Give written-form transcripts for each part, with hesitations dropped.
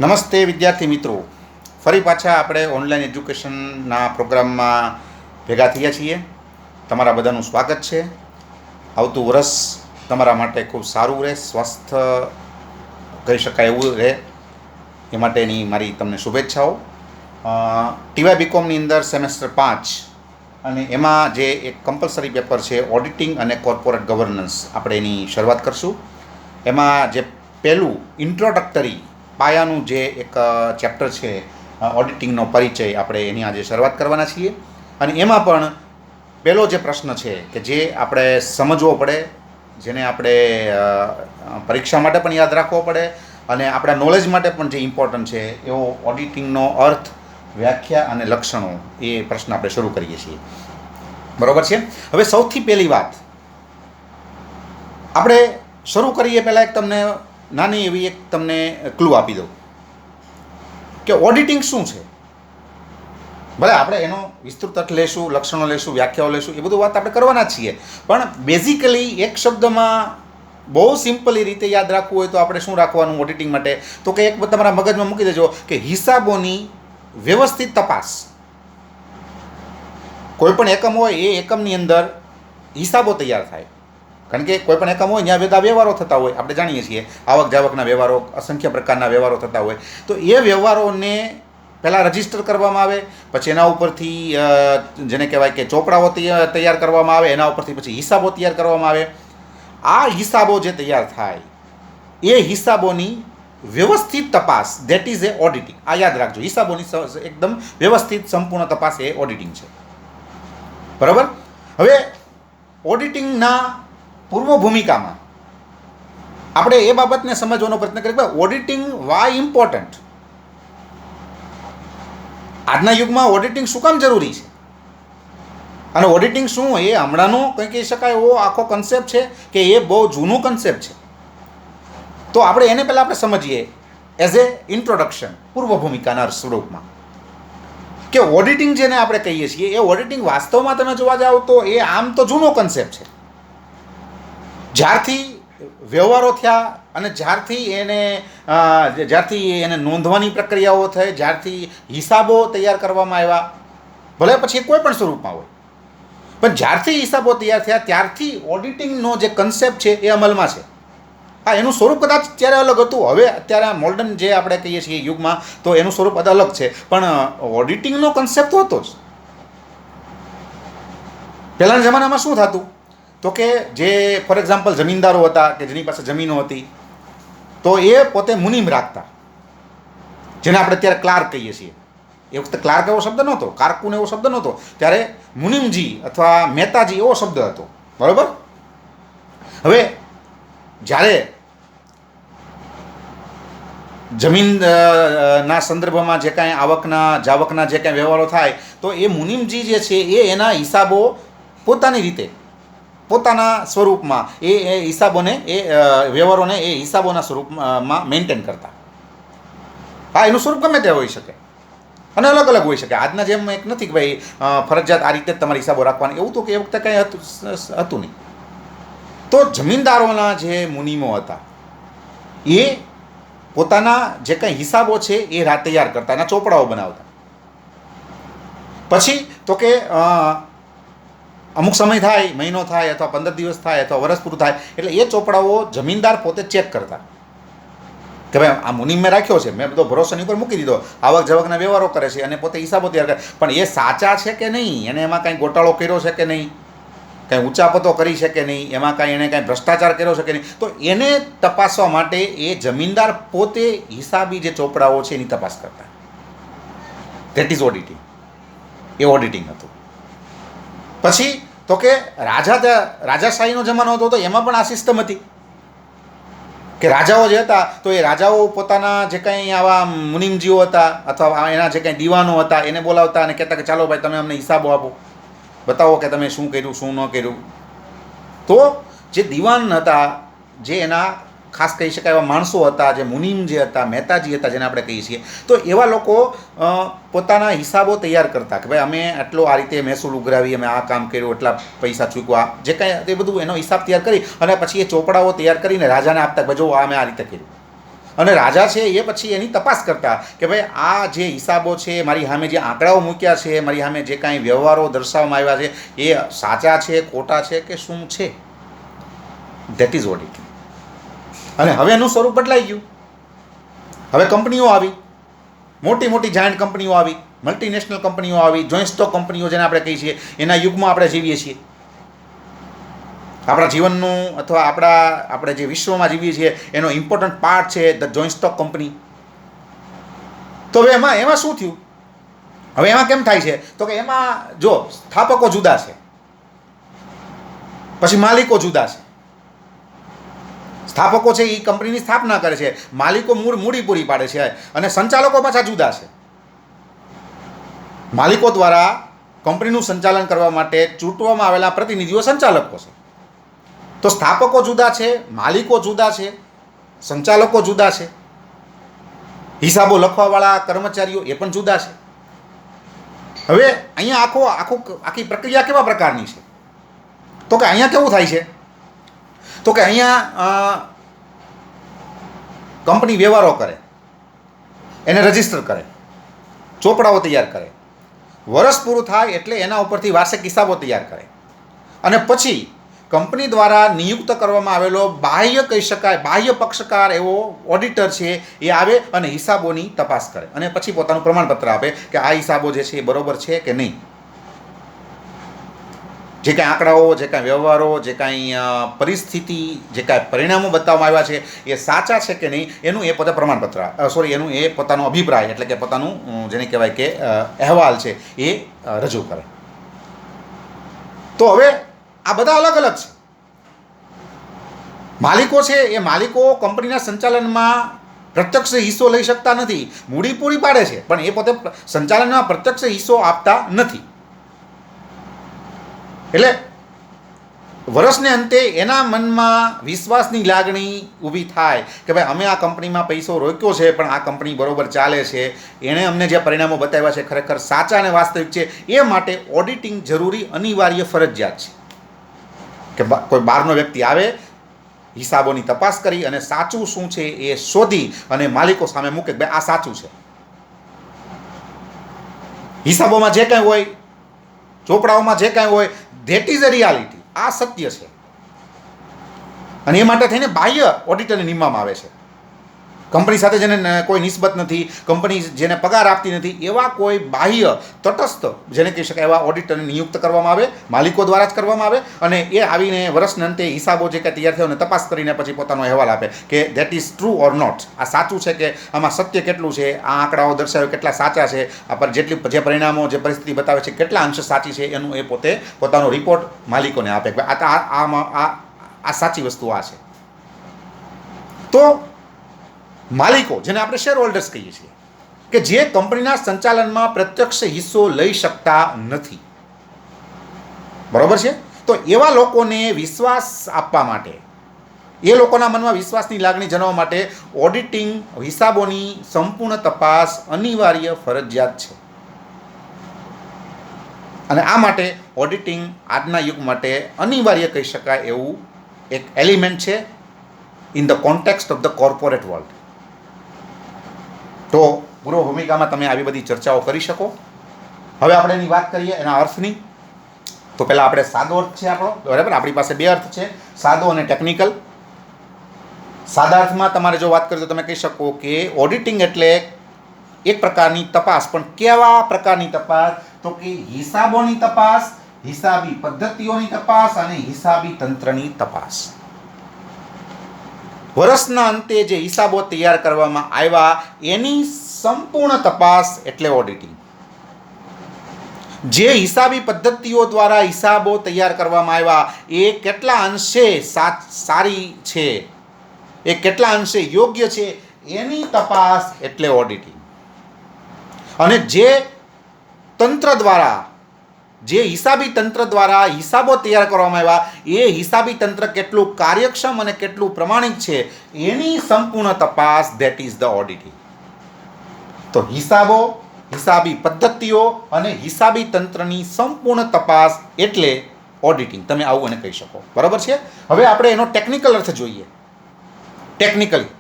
નમસ્તે વિદ્યાર્થી મિત્રો, ફરી પાછા આપણે ઓનલાઈન એજ્યુકેશનના પ્રોગ્રામમાં ભેગા થયા છીએ. તમારા બધાનું સ્વાગત છે. આવતું વર્ષ તમારા માટે ખૂબ સારું રહે, સ્વસ્થ કહી શકાય એવું રહે, એ માટેની મારી તમને શુભેચ્છાઓ. ટીવાય બીકોમની અંદર સેમેસ્ટર 5 અને એમાં જે એક કમ્પલસરી પેપર છે ઓડિટિંગ અને કોર્પોરેટ ગવર્નન્સ, આપણે એની શરૂઆત કરશું. એમાં જે પહેલું ઇન્ટ્રોડક્ટરી પાયાનું જે એક ચેપ્ટર છે ઓડિટિંગનો પરિચય, આપણે એની આજે શરૂઆત કરવાના છીએ. અને એમાં પણ પહેલો જે પ્રશ્ન છે કે જે આપણે સમજવો પડે, જેને આપણે પરીક્ષા માટે પણ યાદ રાખવો પડે અને આપણા નોલેજ માટે પણ જે ઇમ્પોર્ટન્ટ છે એવો ઓડિટિંગનો અર્થ, વ્યાખ્યા અને લક્ષણો, એ પ્રશ્ન આપણે શરૂ કરીએ છીએ. બરાબર છે. હવે સૌથી પહેલી વાત આપણે શરૂ કરીએ પહેલાં એક તમને નાની એવી એક તમને ક્લુ આપી દઉં કે ઓડિટિંગ શું છે. ભલે આપણે એનો વિસ્તૃત અર્થ લેશું, લક્ષણો લેશું, વ્યાખ્યાઓ લેશું, એ બધું વાત આપણે કરવાના જ છીએ, પણ બેઝિકલી એક શબ્દમાં બહુ સિમ્પલી રીતે યાદ રાખવું હોય તો આપણે શું રાખવાનું ઓડિટિંગ માટે, તો કે એક તમારા મગજમાં મૂકી દેજો કે હિસાબોની વ્યવસ્થિત તપાસ. કોઈ પણ એકમ હોય એ એકમની અંદર હિસાબો તૈયાર થાય, કારણ કે કોઈ પણ એકમ હોય ત્યાં બધા વ્યવહારો થતા હોય, આપણે જાણીએ છીએ આવક જાવકના વ્યવહારો, અસંખ્ય પ્રકારના વ્યવહારો થતા હોય. તો એ વ્યવહારોને પહેલાં રજીસ્ટર કરવામાં આવે, પછી એના ઉપરથી જેને કહેવાય કે ચોપડાઓ તૈયાર કરવામાં આવે, એના ઉપરથી પછી હિસાબો તૈયાર કરવામાં આવે. આ હિસાબો જે તૈયાર થાય એ હિસાબોની વ્યવસ્થિત તપાસ, ધેટ ઇઝ એ ઓડિટિંગ. આ યાદ રાખજો, હિસાબોની એકદમ વ્યવસ્થિત સંપૂર્ણ તપાસ એ ઓડિટિંગ છે. બરાબર. હવે ઓડિટિંગના પૂર્વ ભૂમિકામાં આપણે એ બાબતને સમજવાનો પ્રયત્ન કરીએ કે ઓડિટિંગ વાય ઇમ્પોર્ટન્ટ. આજના યુગમાં ઓડિટિંગ શું કામ જરૂરી છે અને ઓડિટિંગ શું એ હમણાંનો કંઈ કહી શકાય એવો આખો કન્સેપ્ટ છે કે એ બહુ જૂનો કન્સેપ્ટ છે. તો આપણે એને પહેલાં આપણે સમજીએ એઝ એ ઇન્ટ્રોડક્શન, પૂર્વ ભૂમિકાના સ્વરૂપમાં, કે ઓડિટિંગ જેને આપણે કહીએ છીએ એ ઓડિટિંગ વાસ્તવમાં તમે જોવા જાઓ તો એ આમ તો જૂનો કન્સેપ્ટ છે. જ્યારથી વ્યવહારો થયા અને જ્યારથી એને નોંધવાની પ્રક્રિયાઓ થઈ, જ્યારથી હિસાબો તૈયાર કરવામાં આવ્યા, ભલે પછી કોઈ પણ સ્વરૂપમાં હોય, પણ જ્યારથી હિસાબો તૈયાર થયા ત્યારથી ઓડિટિંગનો જે કન્સેપ્ટ છે એ અમલમાં છે. હા, એનું સ્વરૂપ કદાચ ત્યારે અલગ હતું, હવે અત્યારે મોડર્ન જે આપણે કહીએ છીએ યુગમાં તો એનું સ્વરૂપ અલગ છે, પણ ઓડિટિંગનો કન્સેપ્ટ તો હતો જ. પહેલાંના જમાનામાં શું થતું તો કે જે ફોર એક્ઝામ્પલ જમીનદારો હતા કે જેની પાસે જમીનો હતી, તો એ પોતે મુનિમ રાખતા, જેને આપણે અત્યારે ક્લાર્ક કહીએ છીએ. એ વખતે ક્લાર્ક એવો શબ્દ નહોતો, કારકુન એવો શબ્દ નહોતો, ત્યારે મુનિમજી અથવા મહેતાજી એવો શબ્દ હતો. બરાબર. હવે જ્યારે જમીનના સંદર્ભમાં જે કાંઈ આવકના જાવકના જે કાંઈ વ્યવહારો થાય તો એ મુનિમજી જે છે એ એના હિસાબો પોતાની રીતે, પોતાના સ્વરૂપમાં એ હિસાબોને, એ વ્યવહારોને એ હિસાબોના સ્વરૂપમાં મેન્ટેન કરતા. હા, એનું સ્વરૂપ ગમે તે હોઈ શકે અને અલગ અલગ હોઈ શકે. આજના જેમ એક નથી કે ભાઈ ફરજિયાત આ રીતે જ તમારે હિસાબો રાખવાના, એવું તો કે એ વખતે કંઈ હતું નહીં. તો જમીનદારોના જે મુનિમો હતા એ પોતાના જે કંઈ હિસાબો છે એ તૈયાર કરતા, એના ચોપડાઓ બનાવતા. પછી તો કે અમુક સમય થાય, મહિનો થાય અથવા 15 દિવસ થાય અથવા વર્ષ પૂરું થાય એટલે એ ચોપડાઓ જમીનદાર પોતે ચેક કરતા કે ભાઈ આ મુનિમ મેં રાખ્યો છે, મેં બધો ભરોસાની ઉપર મૂકી દીધો, આવક જાવકના વ્યવહારો કરે છે અને પોતે હિસાબો તૈયાર કરે, પણ એ સાચા છે કે નહીં, એને એમાં કાંઈ ગોટાળો કર્યો છે કે નહીં, કાંઈ ઊંચાપતો કરી છે કે નહીં, એમાં કાંઈ એને કાંઈ ભ્રષ્ટાચાર કર્યો છે કે નહીં, તો એને તપાસવા માટે એ જમીનદાર પોતે હિસાબી જે ચોપડાઓ છે એની તપાસ કરતા. That is auditing. એ ઓડિટિંગ હતું. પછી તો કે રાજાશાહીનો જમાનો હતો તો એમાં પણ આ સિસ્ટમ હતી કે રાજાઓ જે હતા તો એ રાજાઓ પોતાના જે કંઈ આવા મુનિમજીઓ હતા અથવા એના જે કંઈ દીવાનો હતા એને બોલાવતા અને કહેતા કે ચાલો ભાઈ તમે અમને હિસાબો આપો, બતાવો કે તમે શું કર્યું શું ન કર્યું. તો જે દીવાન હતા, જે એના ખાસ કહી શકાય એવા માણસો હતા, જે મુનિમ જે હતા, મહેતાજી હતા જેને આપણે કહીએ છીએ, તો એવા લોકો પોતાના હિસાબો તૈયાર કરતા કે ભાઈ અમે આટલો આ રીતે મહેસૂલ ઉઘરાવી, અમે આ કામ કર્યું, એટલા પૈસા ચૂકવા, જે કાંઈ એ બધું એનો હિસાબ તૈયાર કરી અને પછી એ ચોપડાઓ તૈયાર કરીને રાજાને આપતા કે જો આ મેં આ રીતે કર્યું. અને રાજા છે એ પછી એની તપાસ કરતા કે ભાઈ આ જે હિસાબો છે, મારી સામે જે આંકડાઓ મૂક્યા છે, મારી સામે જે કાંઈ વ્યવહારો દર્શાવવામાં આવ્યા છે એ સાચા છે, ખોટા છે કે શું છે. That is auditing. અને હવે એનું સ્વરૂપ બદલાઈ ગયું. હવે કંપનીઓ આવી, મોટી મોટી જાયન્ટ કંપનીઓ આવી, મલ્ટીનેશનલ કંપનીઓ આવી, જોઈન્ટ સ્ટોક કંપનીઓ જેને આપણે કહીએ છીએ, એના યુગમાં આપણે જીવીએ છીએ. આપણા જીવનનું અથવા આપણે જે વિશ્વમાં જીવીએ છીએ એનો ઇમ્પોર્ટન્ટ પાર્ટ છે ધ જોઈન્ટ સ્ટોક કંપની. તો હવે એમાં શું થયું? હવે એમાં કેમ થાય છે તો કે એમાં જો સ્થાપકો જુદા છે, પછી માલિકો જુદા છે. સ્થાપકો છે એ કંપનીની સ્થાપના કરે છે, માલિકો મૂડી પૂરી પાડે છે, અને સંચાલકો પાછા જુદા છે. માલિકો દ્વારા કંપનીનું સંચાલન કરવા માટે ચૂંટવામાં આવેલા પ્રતિનિધિઓ સંચાલકો છે. તો સ્થાપકો જુદા છે, માલિકો જુદા છે, સંચાલકો જુદા છે, હિસાબો લખવાવાળા કર્મચારીઓ એ પણ જુદા છે. હવે અહીંયા આખી પ્રક્રિયા કેવા પ્રકારની છે તો કે અહીંયા કેવું થાય છે તો કે અહીંયા કંપની વ્યવહારો કરે, એને રજીસ્ટર કરે, ચોપડાઓ તૈયાર કરે, વર્ષ પૂરું થાય એટલે એના ઉપરથી વાર્ષિક હિસાબો તૈયાર કરે, અને પછી કંપની દ્વારા નિયુક્ત કરવામાં આવેલો બાહ્ય કહી શકાય બાહ્ય પક્ષકાર એવો ઓડિટર છે એ આવે અને હિસાબોની તપાસ કરે, અને પછી પોતાનું પ્રમાણપત્ર આપે કે આ હિસાબો જે છે એ બરોબર છે કે નહીં. જે કાંઈ આંકડાઓ, જે કાંઈ વ્યવહારો, જે કાંઈ પરિસ્થિતિ, જે કાંઈ પરિણામો બતાવવામાં આવ્યા છે એ સાચા છે કે નહીં એનું એ પોતે પ્રમાણપત્ર એનું એ પોતાનો અભિપ્રાય એટલે કે પોતાનું જેને કહેવાય કે અહેવાલ છે એ રજૂ કરે. તો હવે આ બધા અલગ અલગ છે. માલિકો છે એ માલિકો કંપનીના સંચાલનમાં પ્રત્યક્ષ હિસ્સો લઈ શકતા નથી, મૂડી પૂરી પાડે છે પણ એ પોતે સંચાલનમાં પ્રત્યક્ષ હિસ્સો આપતા નથી. એટલે વર્ષને અંતે એના મનમાં વિશ્વાસની લાગણી ઊભી થાય કે ભાઈ અમે આ કંપનીમાં પૈસો રોક્યો છે પણ આ કંપની બરોબર ચાલે છે, એણે અમને જે પરિણામો બતાવ્યા છે ખરેખર સાચા અને વાસ્તવિક છે. એ માટે ઓડિટિંગ જરૂરી, અનિવાર્ય, ફરજિયાત છે કે કોઈ બહારનો વ્યક્તિ આવે, હિસાબોની તપાસ કરી અને સાચું શું છે એ શોધી અને માલિકો સામે મૂકે કે ભાઈ આ સાચું છે. હિસાબોમાં જે કાંઈ હોય, ચોપડાઓમાં જે કાંઈ હોય, ધેટ ઇઝ અ રિયાલિટી. આ સત્ય છે. અને એ માટે થઈને બાહ્ય ઓડિટરને નિમવામાં આવે છે. કંપની સાથે જેને કોઈ નિસ્બત નથી, કંપની જેને પગાર આપતી નથી, એવા કોઈ બાહ્ય તટસ્થ જેને કહી શકાય એવા ઓડિટરને નિયુક્ત કરવામાં આવે, માલિકો દ્વારા જ કરવામાં આવે, અને એ આવીને વર્ષના અંતે હિસાબો જે કાંઈ તૈયાર થયો ને તપાસ કરીને પછી પોતાનો અહેવાલ આપે કે that is true or not. આ સાચું છે કે આમાં સત્ય કેટલું છે, આ આંકડાઓ દર્શાવે કેટલા સાચા છે, આ પર જે પરિણામો, જે પરિસ્થિતિ બતાવે છે કેટલા અંશ સાચી છે, એનું એ પોતે પોતાનો રિપોર્ટ માલિકોને આપે કે આ સાચી વસ્તુ આ છે. તો માલિકો જેને આપણે શેર હોલ્ડર્સ કહીએ છીએ કે જે કંપનીના સંચાલનમાં પ્રત્યક્ષ હિસ્સો લઈ શકતા નથી, બરોબર છે. તો એવા લોકોને વિશ્વાસ આપવા માટે, એ લોકોના મનમાં વિશ્વાસની લાગણી જણાવવા માટે ઓડિટિંગ, હિસાબોની સંપૂર્ણ તપાસ અનિવાર્ય, ફરજિયાત છે. અને આ માટે ઓડિટિંગ આજના યુગ માટે અનિવાર્ય કહી શકાય એવું એક એલિમેન્ટ છે in the context of the corporate world. તો પૂર્વ ભૂમિકામાં તમે આવી બધી ચર્ચાઓ કરી શકો. હવે આપણે એની વાત કરીએ એના અર્થની. તો પહેલાં આપણે સાદો અર્થ છે આપણો, બરાબર. આપણી પાસે બે અર્થ છે, સાદો અને ટેકનિકલ. સાદા અર્થમાં તમારે જો વાત કરીએ તો તમે કહી શકો કે ઓડિટિંગ એટલે એક પ્રકારની તપાસ, પણ કેવા પ્રકારની તપાસ તો કે હિસાબોની તપાસ, હિસાબી પદ્ધતિઓની તપાસ અને હિસાબી તંત્રની તપાસ. વર્ષના અંતે જે હિસાબો તૈયાર કરવામાં આવ્યા એની સંપૂર્ણ તપાસ એટલે ઓડિટિંગ. જે હિસાબી પદ્ધતિઓ દ્વારા હિસાબો તૈયાર કરવામાં આવ્યા એ કેટલા અંશે સારી છે, એ કેટલા અંશે યોગ્ય છે, એની તપાસ એટલે ઓડિટિંગ. અને જે તંત્ર દ્વારા, જે હિસાબી તંત્ર દ્વારા હિસાબો તૈયાર કરવામાં આવ્યા એ હિસાબી તંત્ર કેટલું કાર્યક્ષમ અને કેટલું પ્રમાણિક છે એની સંપૂર્ણ તપાસ, ધેટ ઇઝ ધ ઓડિટિંગ. તો હિસાબો, હિસાબી પદ્ધતિઓ અને હિસાબી તંત્રની સંપૂર્ણ તપાસ એટલે ઓડિટિંગ. તમે આવું અને કહી શકો, બરાબર છે. હવે આપણે એનો ટેકનિકલ અર્થ જોઈએ, ટેકનિકલી,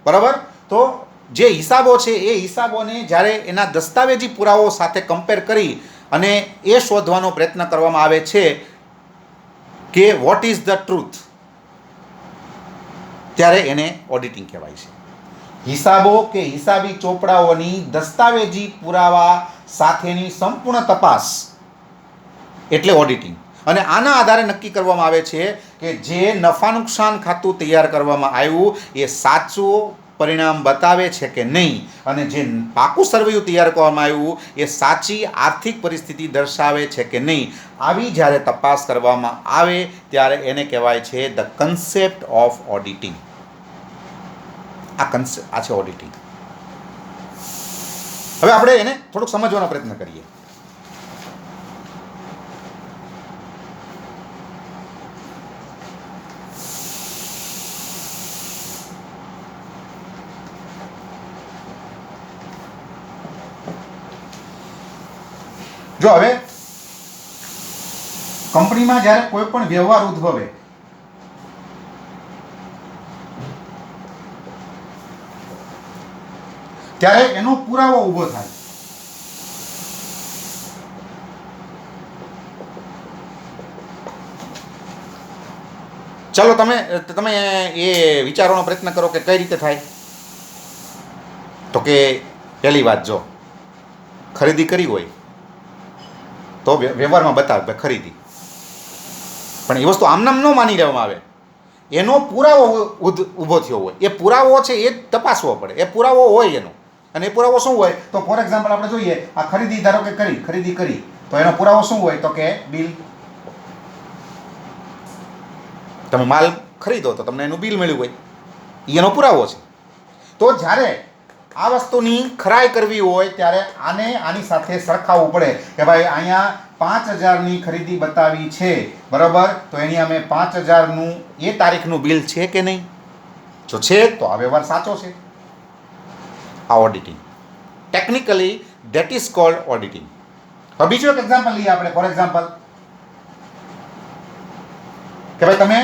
બરાબર. તો જે હિસાબો છે એ હિસાબોને જ્યારે એના દસ્તાવેજી પુરાવાઓ સાથે કમ્પેર કરી અને એ શોધવાનો પ્રયત્ન કરવામાં આવે છે કે વોટ ઇઝ ધ ટ્રુથ, ત્યારે એને ઓડિટિંગ કહેવાય છે. હિસાબો કે હિસાબી ચોપડાઓની દસ્તાવેજી પુરાવા સાથેની સંપૂર્ણ તપાસ એટલે ઓડિટિંગ. અને આના આધારે નક્કી કરવામાં આવે છે કે જે નફા નુકસાન ખાતું તૈયાર કરવામાં આવ્યું એ સાચું પરિણામ બતાવે છે કે નહીં, અને જે પાકું સર્વેયું તૈયાર કરવામાં આવ્યું એ સાચી આર્થિક પરિસ્થિતિ દર્શાવે છે કે નહીં. આવી જ્યારે તપાસ કરવામાં આવે ત્યારે એને કહેવાય છે ધ કન્સેપ્ટ ઓફ ઓડિટિંગ. આ છે ઓડિટિંગ. હવે આપણે એને થોડુંક સમજવાનો પ્રયત્ન કરીએ. જો હવે કંપનીમાં જ્યારે કોઈ પણ વ્યવહાર ઉદ્ભવે ત્યારે એનો પુરાવો ઊભો થાય. ચાલો તમે એ વિચારવાનો પ્રયત્ન કરો કે કઈ રીતે થાય. તો કે પહેલી વાત, જો ખરીદી કરી હોય તો વ્યવહારમાં બતાવે ખરીદી, પણ એ વસ્તુ આમનામ ન માની લેવામાં આવે. એનો પુરાવો ઊભો થયો હોય, એ પુરાવો છે એ તપાસવો પડે. એ પુરાવો હોય એનો, અને એ પુરાવો શું હોય? તો ફોર એક્ઝામ્પલ આપણે જોઈએ, આ ખરીદી ધારો કે ખરીદી કરી તો એનો પુરાવો શું હોય? તો કે બિલ. તમે માલ ખરીદો તો તમને એનું બિલ મળ્યું હોય, એ એનો પુરાવો છે. તો જ્યારે આ વસ્તુની ખરાઈ કરવી હોય ત્યારે આની સાથે સરખાવવું પડે કે ભાઈ અહીંયા 5000ની ખરીદી બતાવી છે, બરાબર, તો એની અમે 5000નું એ તારીખનું બિલ છે કે નહીં? જો છે તો આ વ્યવહાર સાચો છે. આ auditing. Technically that is called auditing. હવે બીજું એક એક્ઝામ્પલ લઈએ આપણે. ફોર એક્ઝામ્પલ કે ભાઈ તમે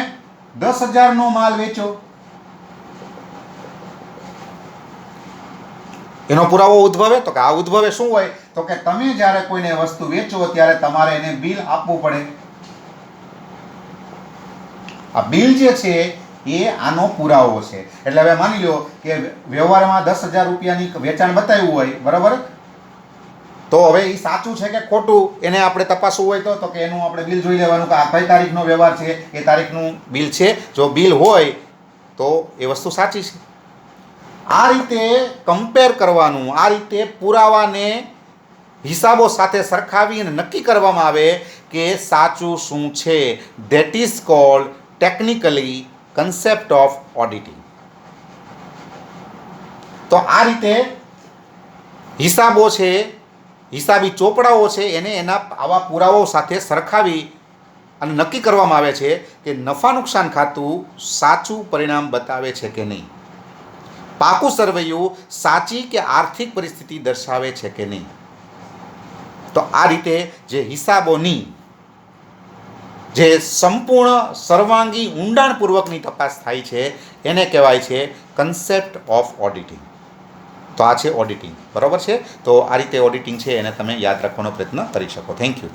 10000નો માલ વેચો, એનો પુરાવો ઉદ્ભવે તો કે આ ઉદ્ભવે શું હોય? તો કે તમે જ્યારે કોઈને વસ્તુ વેચો ત્યારે તમારે એને બિલ આપવું પડે. આ બિલ જે છે એ આનો પુરાવો છે. એટલે હવે માની લો કે વ્યવહારમાં 10000 રૂપિયાની વેચાણ બતાવ્યું હોય, બરાબર, તો હવે એ સાચું છે કે ખોટું એને આપણે તપાસવું હોય તો કે એનું આપણે બિલ જોઈ લેવાનું કે આ કઈ તારીખનો વ્યવહાર છે, એ તારીખનું બિલ છે. જો બિલ હોય તો એ વસ્તુ સાચી છે. આ રીતે કમ્પેર કરવાનું, આ રીતે પુરાવાને હિસાબો સાથે સરખાવી અને નક્કી કરવામાં આવે કે સાચું શું છે. That is called technically concept of auditing. તો આ રીતે હિસાબો છે, હિસાબી ચોપડાઓ છે, એને એના આવા પુરાવાઓ સાથે સરખાવી અને નક્કી કરવામાં આવે છે કે નફા નુકસાન ખાતું સાચું પરિણામ બતાવે છે કે નહીં, પાકું સર્વેયું સાચી કે આર્થિક પરિસ્થિતિ દર્શાવે છે કે નહીં. તો આ રીતે જે હિસાબોની જે સંપૂર્ણ સર્વાંગી ઊંડાણપૂર્વકની તપાસ થાય છે એને કહેવાય છે કન્સેપ્ટ ઓફ ઓડિટિંગ. તો આ છે ઓડિટિંગ, બરાબર છે. તો આ રીતે ઓડિટિંગ છે એને તમે યાદ રાખવાનો પ્રયત્ન કરી શકો. Thank you.